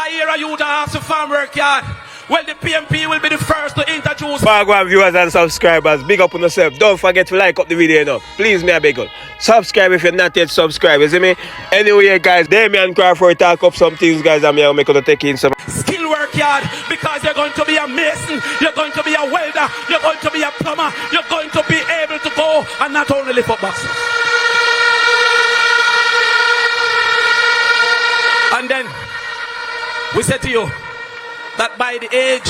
I hear a youth ask to farm work yard. Well, the PMP will be the first to introduce. Background viewers and subscribers, big up on yourself. Don't forget to like up the video enough. Please, me a beg you. Subscribe if you're not yet subscribed, you see me? Anyway, guys, Damian Crawford talk up some things, guys, and me make you take in some skill work yard, because you're going to be a mason, you're going to be a welder, you're going to be a plumber, you're going to be able to go and not only lift up boxes. And then we said to you that by the age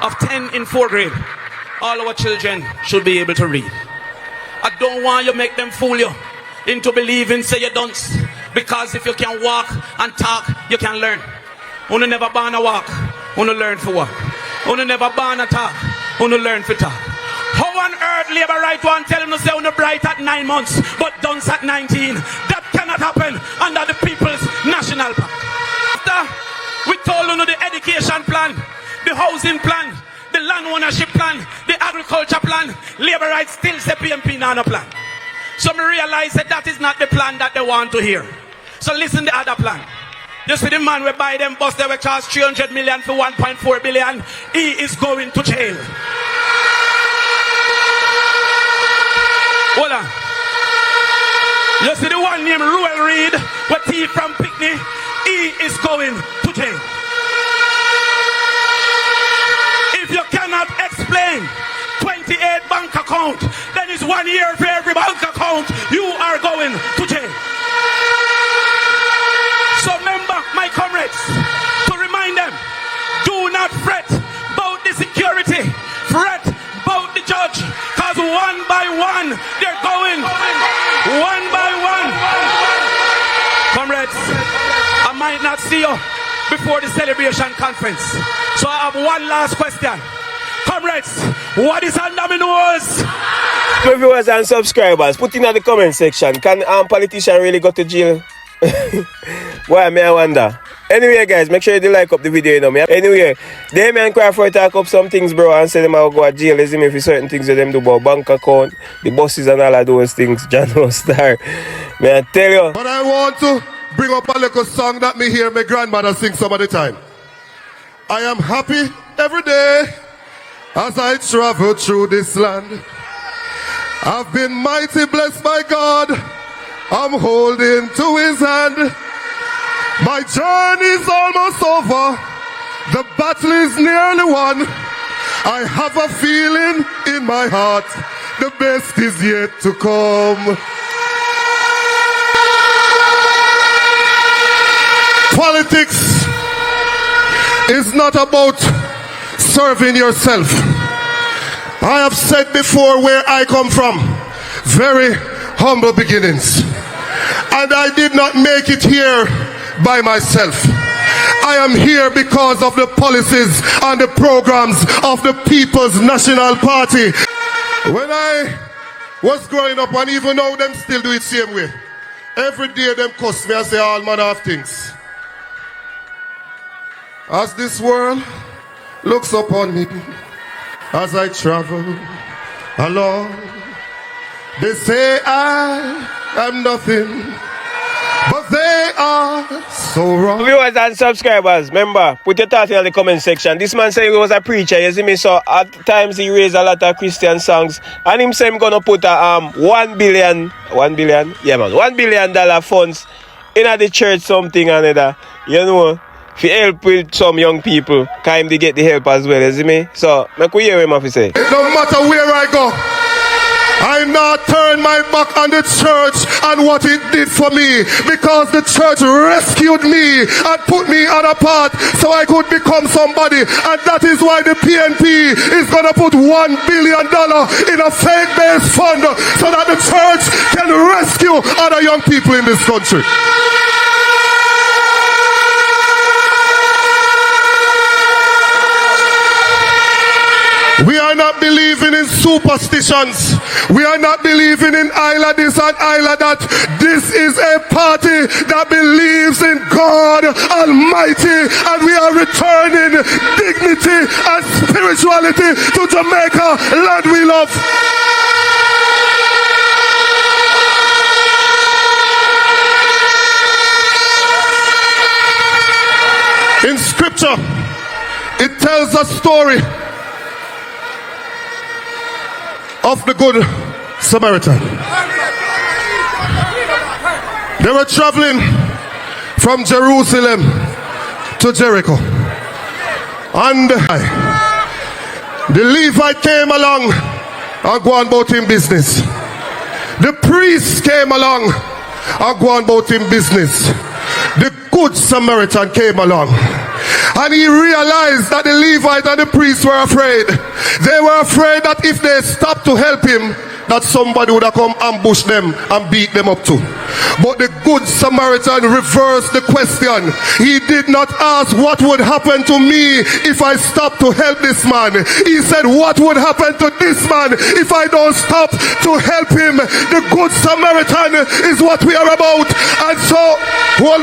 of 10 in 4th grade, all our children should be able to read. I don't want you to make them fool you into believing say you don't, because if you can walk and talk, you can learn. Uno never born a walk, uno learn for walk. Uno never born a talk, uno learn for talk. How on earth labor right one tell him to say uno bright at 9 months but dunce at 19? That cannot happen under the People's National Park. After we told you the education plan, the housing plan, the land ownership plan, the agriculture plan, labor rights still say PMP nano plan. So me realize that is not the plan that they want to hear. So listen the other plan. You see the man we buy them bus, they will charge 300 million for 1.4 billion. He is going to jail. Hold on. You see the one named Ruel Reed, what he from Picnic, he is going to jail. If you cannot explain 28 bank account, then it's 1 year for every bank account, you are going to jail. So remember, my comrades, to remind them, do not fret about the security, fret about the judge, because one by one, they're going, one by one. Comrades, I might not see you before the celebration conference. So I have one last question. Comrades, what is under my nose? viewers and subscribers, put in the comment section. Can politician really go to jail? Why, may I wonder? Anyway, guys, make sure you like up the video, you know me. Anyway, Damian Crawford talk up some things, bro, and say them I'll go to jail, is me, for certain things that them do about bank account, the buses and all of those things. John Star. May I tell you? But I want to bring up a little song that me hear my grandmother sing some of the time. I am happy every day as I travel through this land. I've been mighty blessed by God. I'm holding to his hand. My journey's almost over. The battle is nearly won. I have a feeling in my heart the best is yet to come. Politics is not about serving yourself. I have said before where I come from, very humble beginnings. And I did not make it here by myself. I am here because of the policies and the programs of the People's National Party. When I was growing up, and even now them still do it same way. Every day them cuss me and say all manner of things. As this world looks upon me, as I travel along, they say I am nothing, but they are so wrong. Viewers and subscribers, remember, put your thoughts in the comment section. This man said he was a preacher, you see me, so at times he raised a lot of Christian songs, and him say him gonna put a $1 billion, yeah man, $1 billion funds in the church something and other, you know, to help with some young people, kind to get the help as well, you see me? So, make we hear him have to say. No matter where I go, I not turn my back on the church and what it did for me, because the church rescued me and put me on a path so I could become somebody, and that is why the PNP is going to put $1 billion in a faith-based fund so that the church can rescue other young people in this country. We are not believing in superstitions. We are not believing in Isla this and Isla that. This is a party that believes in God Almighty, and we are returning dignity and spirituality to Jamaica, land we love. In scripture, it tells a story of the good Samaritan. They were traveling from Jerusalem to Jericho. And the Levite came along and go on about him business. The priest came along and go on about him business. The good Samaritan came along. And he realized that the Levite and the priest were afraid. They were afraid that if they stopped to help him, that somebody would have come ambush them and beat them up too. But the good Samaritan reversed the question. He did not ask what would happen to me if I stop to help this man. He said, what would happen to this man if I don't stop to help him? The good Samaritan is what we are about. And so, hold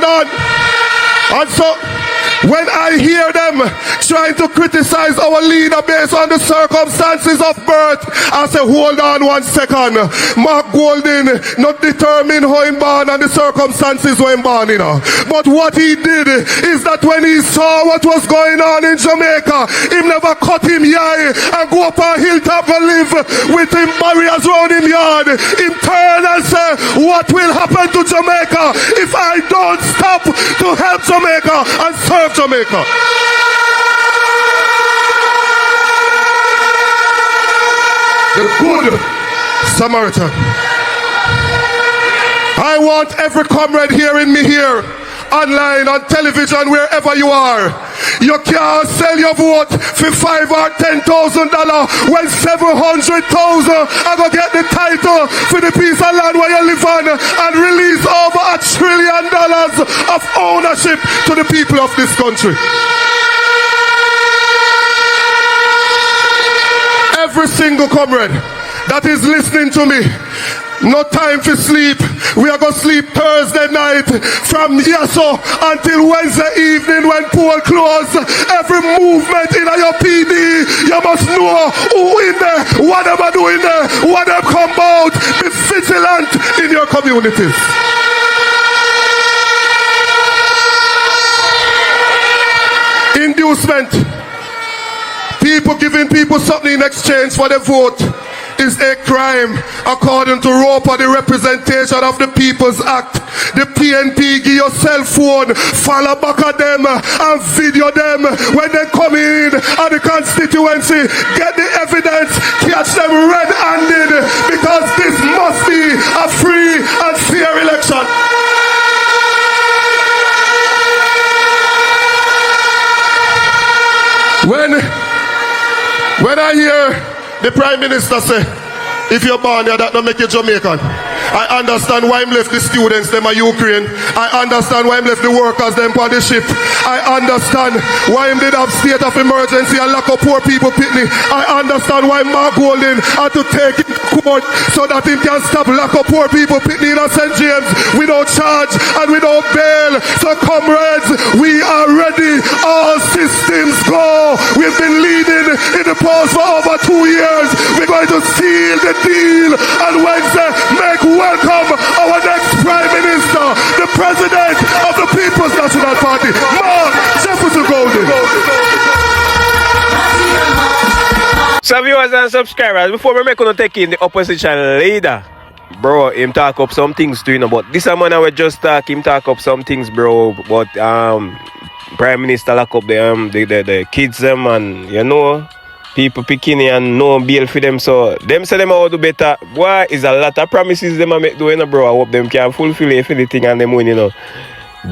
on. And so, when I hear them trying to criticize our leader based on the circumstances of birth, I say, hold on 1 second. Mark Golding not determine how he born and the circumstances where he born in. But what he did is that when he saw what was going on in Jamaica, he never cut him eye and go up on hilltop and live with him barriers around him yard. He turn and say, what will happen to Jamaica if I don't stop to help Jamaica and serve Jamaica? The good Samaritan. I want every comrade hearing me here, online, on television, wherever you are. You can't sell your vote for $5,000 or $10,000 when 700,000 are gonna get the title for the piece of land where you live on and release over $1 trillion of ownership to the people of this country. Every single comrade that is listening to me, no time for sleep. We are going to sleep Thursday night from Yasso until Wednesday evening when poll close. Every movement in your PD, you must know who in there, what am I doing there, what them come out. Be vigilant in your communities. Inducement. People giving people something in exchange for their vote is a crime according to ROPA, the Representation of the People's Act. The PNP give your cell phone, follow back at them and video them when they come in at the constituency. Get the evidence, catch them red-handed, because this must be a free and fair election. When I hear the Prime Minister say, if you're born here, that don't make you Jamaican. I understand why him left the students, them are Ukraine. I understand why him left the workers, them on the ship. I understand why him did have state of emergency and lock up poor people pitney. I understand why Mark Golding had to take him to court so that he can stop lock up poor people pitney in St. James without charge and without bail. So comrades, we are ready. All systems go. We've been leading in the polls for over 2 years. We're going to seal the deal on Wednesday. Make welcome our next Prime Minister, the President of the People's National Party, Mark Jefferson Golding. So viewers and subscribers, before we make on take in the opposition leader, bro, him talk up some things to you know, but this man we just talk, him talk up some things, bro, but Prime Minister lock up the kids them and you know people picking and no bail for them, so them say them how to do better. Boy, is a lot of promises them make doing, bro. I hope them can fulfill everything and them win, you know.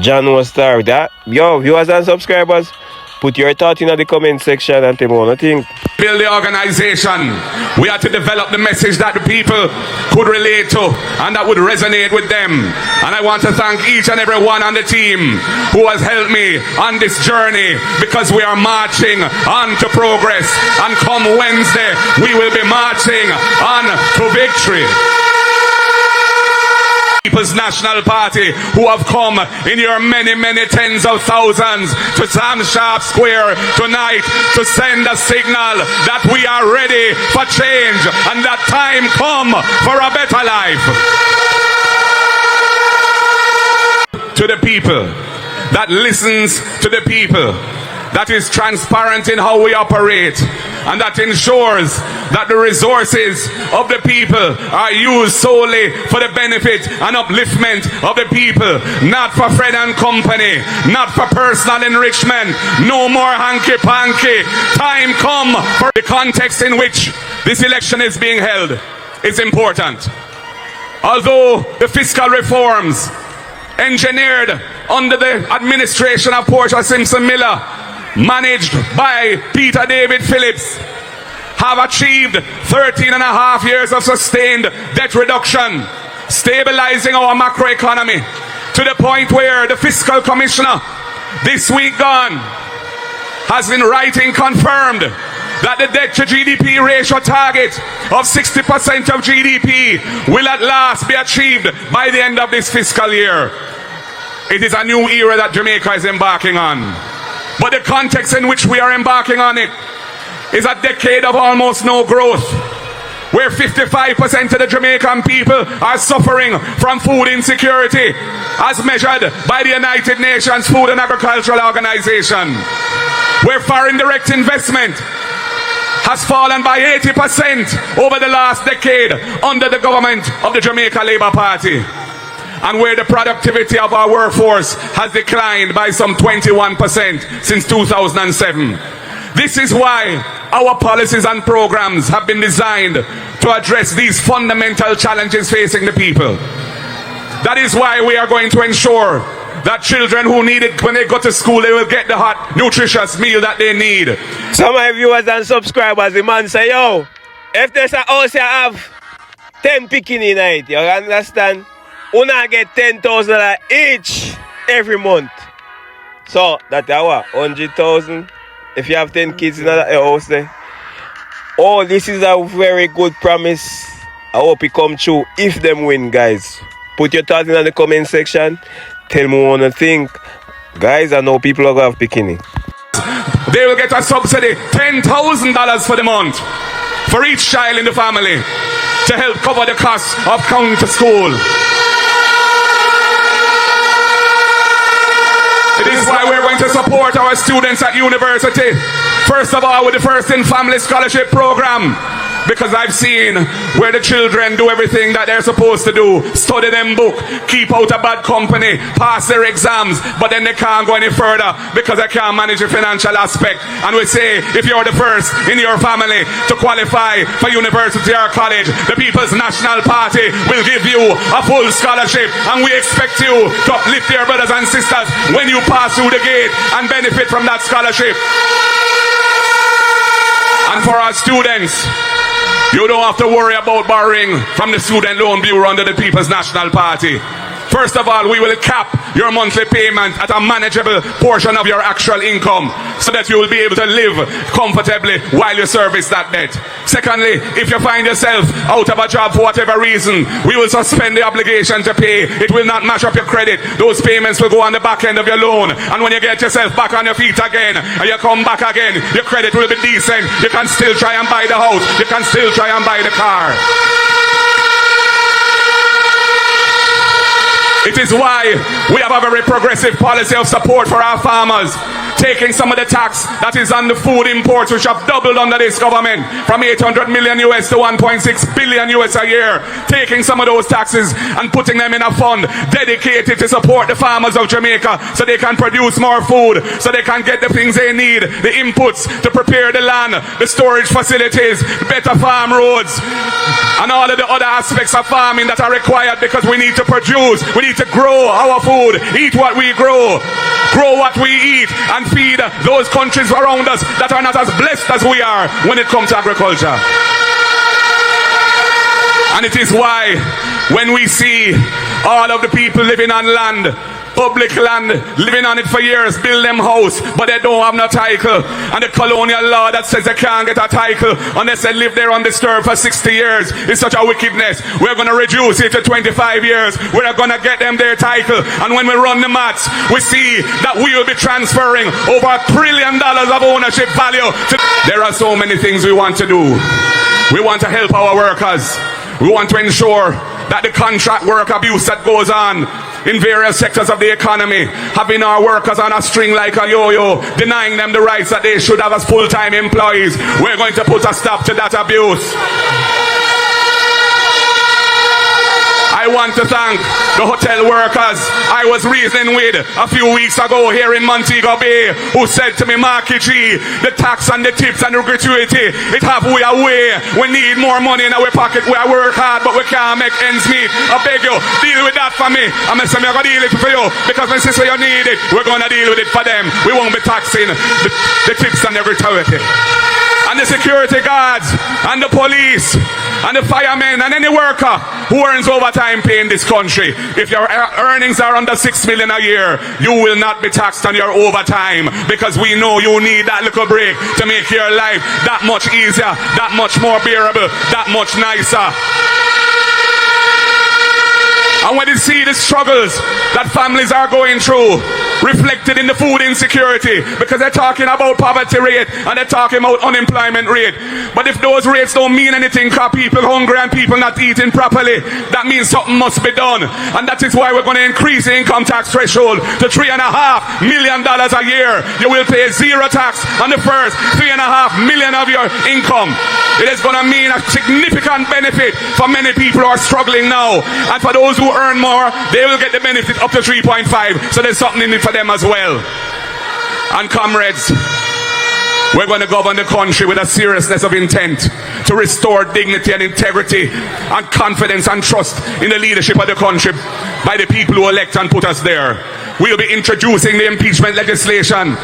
John was star that. Yo, viewers and subscribers, put your thought in the comment section and tell me what you think. Build the organization. We have to develop the message that the people could relate to and that would resonate with them. And I want to thank each and every one on the team who has helped me on this journey, because we are marching on to progress. And come Wednesday, we will be marching on to victory. People's National Party, who have come in your many tens of thousands to Sam Sharp Square tonight to send a signal that we are ready for change and that time come for a better life. To the people, that listens to the people, that is transparent in how we operate, and that ensures that the resources of the people are used solely for the benefit and upliftment of the people, not for Fred and company, not for personal enrichment. No more hanky-panky. Time come for the context in which this election is being held. It's important. Although the fiscal reforms engineered under the administration of Portia Simpson Miller, managed by Peter David Phillips, have achieved 13 and a half years of sustained debt reduction, stabilizing our macroeconomy to the point where the fiscal commissioner this week gone has in writing confirmed that the debt to GDP ratio target of 60% of GDP will at last be achieved by the end of this fiscal year. It is a new era that Jamaica is embarking on. But the context in which we are embarking on it is a decade of almost no growth, where 55% of the Jamaican people are suffering from food insecurity, as measured by the United Nations Food and Agricultural Organization, where foreign direct investment has fallen by 80% over the last decade under the government of the Jamaica Labour Party, and where the productivity of our workforce has declined by some 21% since 2007. This is why our policies and programs have been designed to address these fundamental challenges facing the people. That is why we are going to ensure that children who need it when they go to school, they will get the hot, nutritious meal that they need. Some of my viewers and subscribers, the man say, yo, if there's a house you have 10 picking in it, you understand? Una get $10,000 each every month. So that's our 100,000. If you have 10 kids in that house there. Oh, this is a very good promise. I hope it come true if them win, guys. Put your thoughts in the comment section. Tell me what you think. Guys, I know people are going to have bikini. They will get a subsidy, $10,000 for the month, for each child in the family, to help cover the cost of coming to school. It is why we're going to support our students at university. First of all, with the First in Family Scholarship Program. Because I've seen where the children do everything that they're supposed to do. Study them book, keep out a bad company, pass their exams, but then they can't go any further because they can't manage the financial aspect. And we say, if you're the first in your family to qualify for university or college, the People's National Party will give you a full scholarship, and we expect you to uplift your brothers and sisters when you pass through the gate and benefit from that scholarship. And for our students, you don't have to worry about borrowing from the Student Loan Bureau under the People's National Party. First of all, we will cap your monthly payment at a manageable portion of your actual income so that you will be able to live comfortably while you service that debt. Secondly, if you find yourself out of a job for whatever reason, we will suspend the obligation to pay. It will not mash up your credit. Those payments will go on the back end of your loan. And when you get yourself back on your feet again, and you come back again, your credit will be decent. You can still try and buy the house. You can still try and buy the car. It is why we have a very progressive policy of support for our farmers, taking some of the tax that is on the food imports, which have doubled under this government from 800 million US to 1.6 billion US a year, taking some of those taxes and putting them in a fund dedicated to support the farmers of Jamaica so they can produce more food, so they can get the things they need, the inputs to prepare the land, the storage facilities, better farm roads, and all of the other aspects of farming that are required, because we need to produce, we need to grow our food, eat what we grow what we eat, and feed those countries around us that are not as blessed as we are when it comes to agriculture. And it is why when we see all of the people living on land, public land, living on it for years, build them house, but they don't have no title, and the colonial law that says they can't get a title unless they live there undisturbed for 60 years is such a wickedness. We're going to reduce it to 25 years. We're going to get them their title, and when we run the maths, we see that we will be transferring over $1 trillion of ownership value to... There are so many things we want to do. We want to help our workers. We want to ensure that the contract work abuse that goes on in various sectors of the economy, having our workers on a string like a yo-yo, denying them the rights that they should have as full-time employees. We're going to put a stop to that abuse. I want to thank the hotel workers I was reasoning with a few weeks ago here in Montego Bay, who said to me, Marky G, the tax and the tips and the gratuity, it have we away. We need more money in our pocket. We work hard, but we can't make ends meet. I beg you, deal with that for me. I'm going to deal it for you, because when sister you need it, we're going to deal with it for them. We won't be taxing the tips and the gratuity. And the security guards, and the police, and the firemen, and any worker who earns overtime pay in this country. If your earnings are under 6 million a year, you will not be taxed on your overtime, because we know you need that little break to make your life that much easier, that much more bearable, that much nicer. And when you see the struggles that families are going through, reflected in the food insecurity, because they're talking about poverty rate and they're talking about unemployment rate. But if those rates don't mean anything because people hungry and people not eating properly, that means something must be done. And that is why we're going to increase the income tax threshold to $3.5 million a year. You will pay zero tax on the first $3.5 million of your income. It is going to mean a significant benefit for many people who are struggling now. And for those who earn more, they will get the benefit up to 3.5. So there's something in it for them as well. And comrades, we're going to govern the country with a seriousness of intent to restore dignity and integrity and confidence and trust in the leadership of the country by the people who elect and put us there. We'll be introducing the impeachment legislation.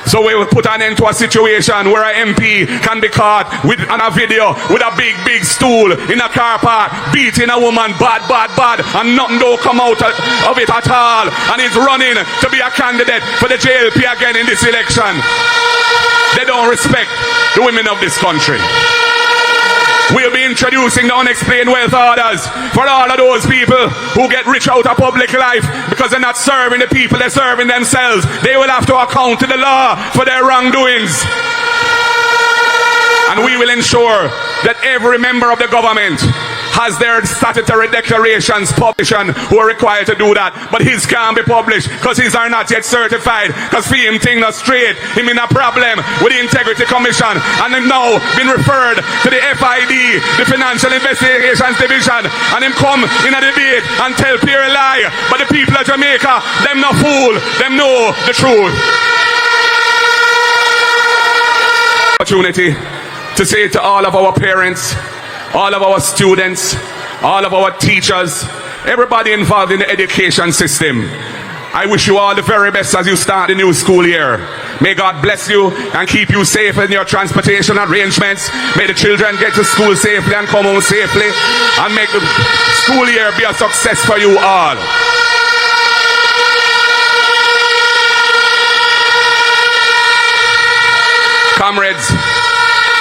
So we will put an end to a situation where an MP can be caught on a video with a big stool in a car park, beating a woman bad, and nothing don't come out of it at all. And he's running to be a candidate for the JLP again in this election. They don't respect the women of this country. We'll be introducing the unexplained wealth orders for all of those people who get rich out of public life because they're not serving the people, they're serving themselves. They will have to account to the law for their wrongdoings. And we will ensure that every member of the government has their statutory declarations published, who are required to do that. But his can't be published because his are not yet certified, because for him thing not straight. Him in a problem with the Integrity Commission, and him now been referred to the FID, the Financial Investigations Division, and him come in a debate and tell pure lie. But the people of Jamaica, them no fool, them know the truth. Opportunity to say to all of our parents, all of our students, all of our teachers, everybody involved in the education system, I wish you all the very best as you start the new school year. May God bless you and keep you safe in your transportation arrangements. May the children get to school safely and come home safely, and make the school year be a success for you all. Comrades,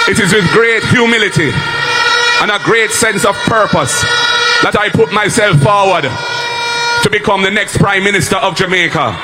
it is with great humility and a great sense of purpose that I put myself forward to become the next Prime Minister of Jamaica.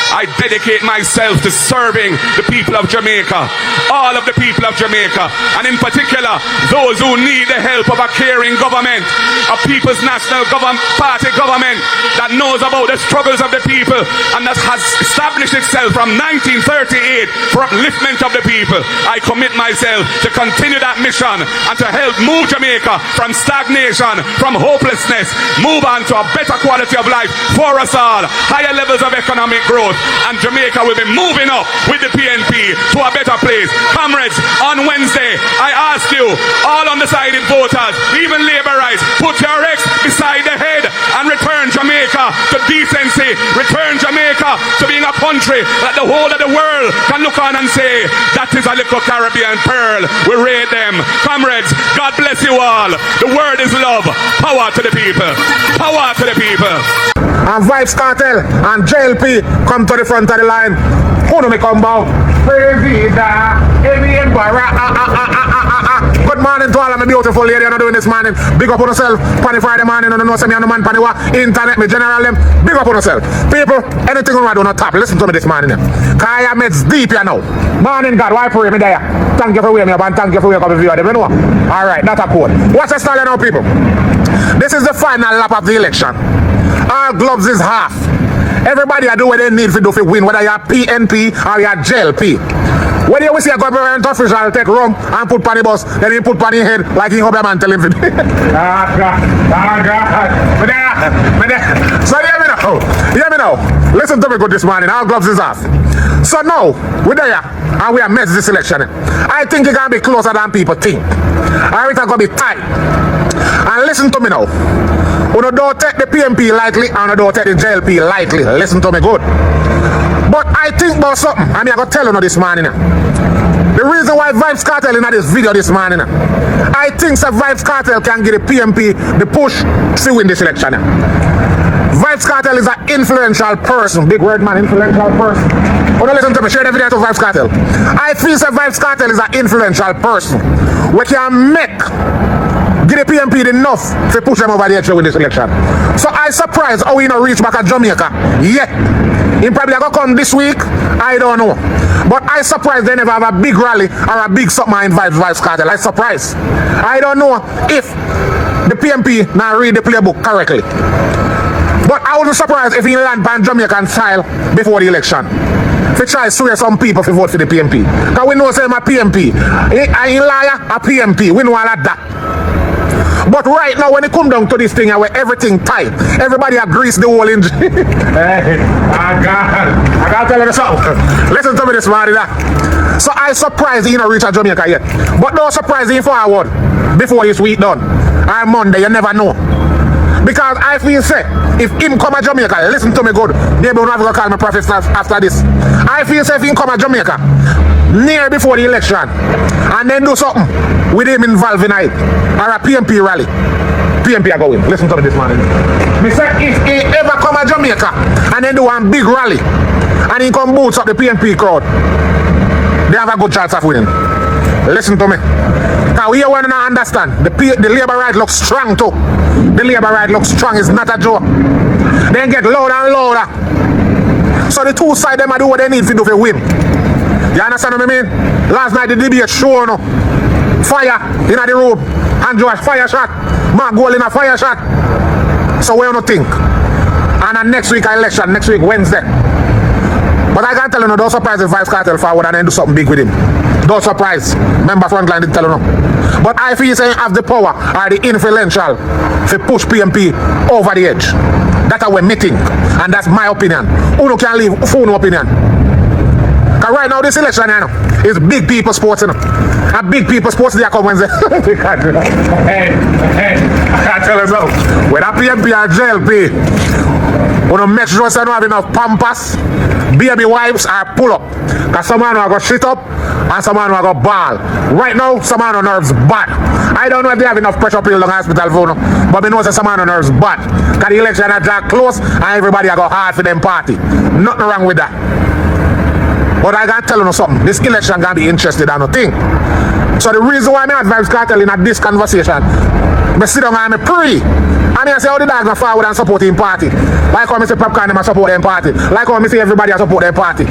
I dedicate myself to serving the people of Jamaica, all of the people of Jamaica, and in particular those who need the help of a caring government, a People's National Party government that knows about the struggles of the people and that has established itself from 1938 for upliftment of the people. I commit myself to continue that mission and to help move Jamaica from stagnation, from hopelessness, move on to a better quality of life for us all, higher levels of economic growth. And Jamaica will be moving up with the PNP to a better place. Comrades, on Wednesday, I ask you, all undecided voters, even Labourites, put your X beside the head and return Jamaica to decency. Return Jamaica to being a country that the whole of the world can look on and say, that is a little Caribbean pearl. We rate them. Comrades, God bless you all. The word is love. Power to the people. Power to the people. And Vibes Cartel and JLP come to the front of the line. Who do me come out? Good morning to all of my beautiful ladies you know doing this morning. Big up on yourself. Panny Friday morning, you know say me on the man panny what internet me general them. Big up on yourself. People, anything you want to do not tap. Listen to me this morning. Cause I am deep you know. Morning God, why pray me there? Thank you for waking me up and thank you for waking up with you them, you know. Alright, that's a code. What's the style now, people? This is the final lap of the election. All gloves is half. Everybody I do what they need to do to win, whether you're PNP or you're JLP. When you see a government official take rum and put on the bus, then he put on his head like he hope a man tell him to. God. So hear me now. Listen to me good this morning. Our gloves is off. So now, we're there and we have missed this election. I think it's going to be closer than people think. Or it's going to be tight. And listen to me now. You don't take the PMP lightly and you don't take the JLP lightly. Listen to me good. But I think about something. I mean, I'm going to tell you this morning. The reason why Vibes Cartel in this video this morning, I think that Vibes Cartel can give the PMP the push to win this election. Vibes Cartel is an influential person. Big word, man, influential person. Oh, listen to me, share the video to Vibes Cartel. I feel that Vibes Cartel is an influential person. We can make give the PMP enough to push them over the edge to win this election. So I surprised how we not reach back at Jamaica yet. He probably going to come this week, I don't know. But I surprised they never have a big rally or a big something in Vibes Cartel. I surprised. I don't know if the PMP now read the playbook correctly. But I wasn't surprised if he land by Jamaican style before the election. If he try to swear some people to vote for the PMP. Because we know say I'm a PMP. I ain't liar, a PMP. We know all of that. But right now, when it come down to this thing where everything tight, everybody agrees the whole engine. Hey, I gotta tell you something. Listen to me this morning. So I surprised he not reach a Jamaica yet. But don't surprise him forward before this week done. Or Monday, you never know. Because I feel say, if him come to Jamaica, listen to me good, maybe we'll have to call me prophet after this. I feel say if him come to Jamaica, near before the election, and then do something with him involved in it, or a PMP rally, PMP are going. Listen to me this morning. Me say if he ever come to Jamaica, and then do one big rally, and he come boots up the PMP crowd, they have a good chance of winning. Listen to me. Because we want to understand, the labor right looks strong too. The labor right looks strong, it's not a joke. Then get louder and louder. So the two sides them do what they need to do to win. You understand what I mean? Last night the debate show no. Fire in the room. And Josh fire shot. Mark goal in a fire shot. So we don't think. And then next week election, next week Wednesday. But I can't tell you no, don't surprise if Vibes Cartel forward and then do something big with him. Don't surprise. Remember Frontline didn't tell you no. But I feel saying have the power or the influential to push PMP over the edge. That's how we're meeting. And that's my opinion. Uno can leave phone opinion. Because right now this election you know, is big people sports. You know. And big people sports they come Wednesday. Hey, I can't tell you now. Whether PMP or JLP, we don't make sure they don't have enough pampas, baby wipes or pull up. Because someone will go shit up and someone will go ball. Right now, someone on nerves bad. I don't know if they have enough pressure pill in the hospital for them, but we know that someone on nerves bad. Because the election are dragged close and everybody will go hard for them party. Nothing wrong with that. But I can tell you something. This election can be interested in nothing. So the reason why I have Vibes Cartel in this conversation, I sit down and I pray. And I say how the dog going forward and support him party. Like how I say Popcorn them support them party. Like how I say everybody support them party.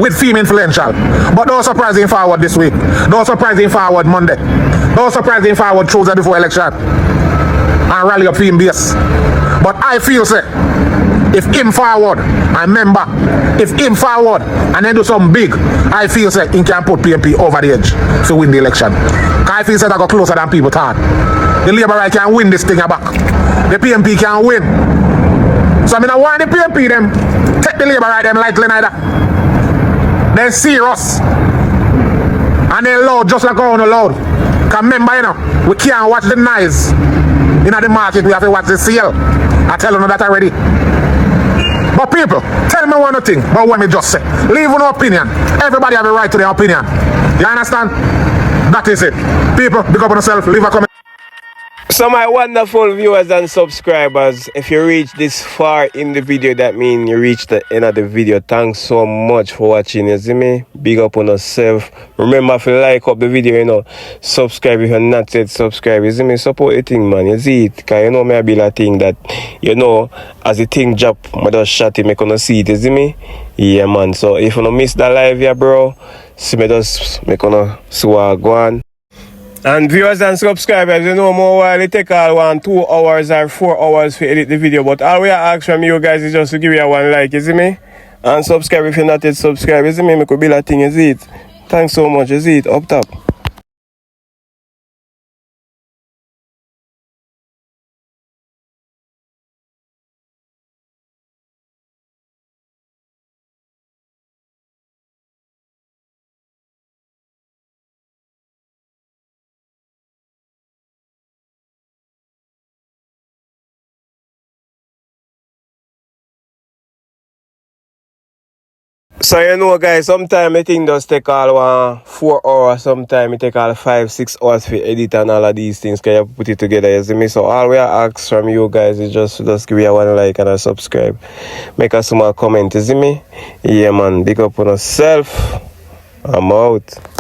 With female influential. But don't surprise him forward this week. Don't surprise him forward Monday. Don't surprise him forward Tuesday before election. And rally up team base. But I feel say, if him forward, I remember, if him forward and then do something big, I feel say he can put PMP over the edge to win the election. I feel say that go closer than people thought. The Labour right can win this thing back. The PMP can win. So I mean I want the PMP them take the Labour right them lightly neither. Then serious. And then loud just like how on the loud. Because remember you know, we can't watch the noise. In the market we have to watch the sale. I tell you that already. But people, tell me one thing about what me just say. Leave no opinion. Everybody have a right to their opinion. You understand? That is it. People, big up on yourself. Leave a comment. So my wonderful viewers and subscribers, if you reach this far in the video, that means you reach the end of the video. Thanks so much for watching, you see me? Big up on yourself. Remember if you like up the video, you know, subscribe if you're not yet subscribe, you see me? Support the thing, man, you see it? Because you know me I be a thing that, you know, as the thing drop, I just shot it, I gonna see it, you see me? Yeah, man, so if you don't miss that live here, bro, see me just, I gonna see what I go on. And viewers and subscribers, you know more while it take all 2 hours or 4 hours to edit the video. But all we ask from you guys is just to give you one like, you see me? And subscribe if you're not yet subscribed, you see me? Make a bill a thing, you see it? Thanks so much, you see it? Up top. So you know guys, sometimes I think does take all 4 hours, sometimes it take all 5-6 hours for edit and all of these things, can you put it together, you see me? So all we ask from you guys is just give you one like and a subscribe. Make a small comment, you see me? Yeah man, big up on yourself. I'm out.